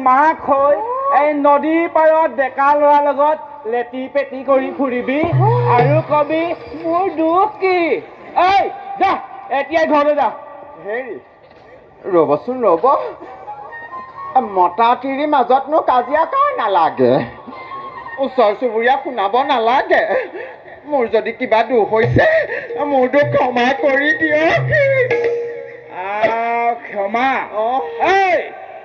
মাক হৈ এই নদীৰ পাৰত ডেকা ল'ৰাৰ লগত লেটি পেটি কৰি ফুৰিবি আৰু কবি মোৰ দুখ কি এই যা এতিয়াই ঘৰলৈ যা হেৰি ৰ'বচোন ৰ'ব মতা তিৰিৰ মাজতনো কাজিয়া কাৰ নালাগে ওচৰ চুবুৰীয়া শুনাব নালাগে মোৰ যদি কিবা দুখ হৈছে মোৰতো ক্ষমা কৰি দিয়ক ক্ষমা এই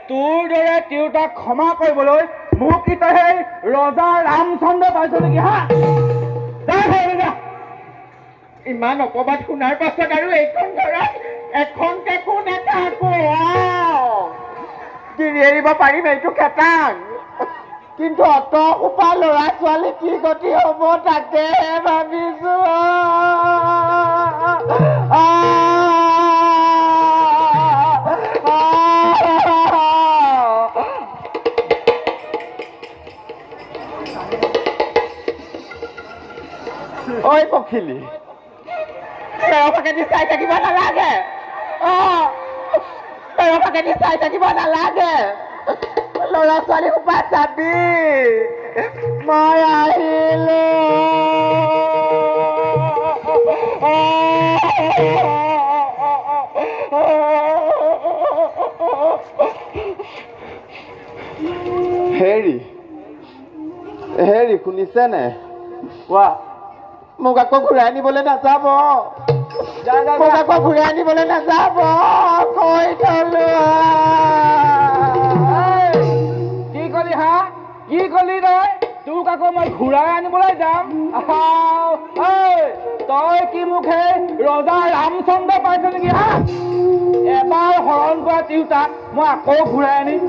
তোৰ দৰে তিৰোতাক ক্ষমা কৰিবলৈ মোক কি তই সেই ৰজা ৰামচন্দ্ৰ পাইছ নেকি হা যা ইমান অপবাদ শুনাৰ পাছত আৰু এইখন ঘৰত এখনকে কোন এটা আকৌ তিৰি এৰিব পাৰিম এইটো খেতাং কিন্তু অত সোপা ল'ৰা ছোৱালী কি গতি হ'ব তাকেহে ভাবিছো ঐ পখিলি পেৰফাকেদি চাই থাকিব নালাগে পেৰফাকেদি চাই থাকিব নালাগে ল'ৰা ছোৱালী সোপা চাবি মই আহিলো হেৰি হেৰি শুনিছেনে কোৱা মোক আকৌ ঘূৰাই আনিবলৈ নাযাব মোক আকৌ ঘূৰাই আনিবলৈ নাযাব কৈ থলো কি কলি হা কি কলি তই তোক আকৌ মই ঘূৰাই আনিবলৈ যাম তই কি মোক সেই ৰজা ৰামচন্দ্ৰ পাইছ নেকি হা এবাৰ হৰণ কৰা তিৰোতাক মই আকৌ ঘূৰাই আনিম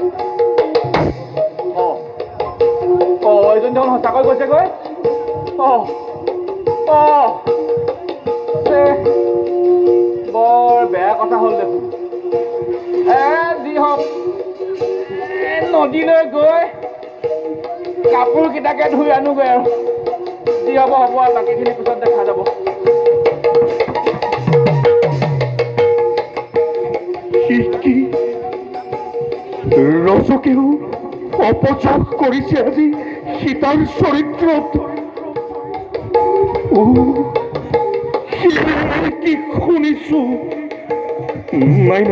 এইজন দেখোন সঁচাকৈ কৈছেগৈ বৰ বেয়া কথা হ'ল দেখোন যি হওক নদীলৈ গৈ কাপোৰ কেইটাকে ধুই আনোগৈ আৰু যি হ'ব হ'ব আৰু বাকীখিনি পিছত দেখা যাব ৰজকেও অপচাৰ কৰিছে আজি সীতাৰ চৰিত্ৰত কি শুনিছো নাই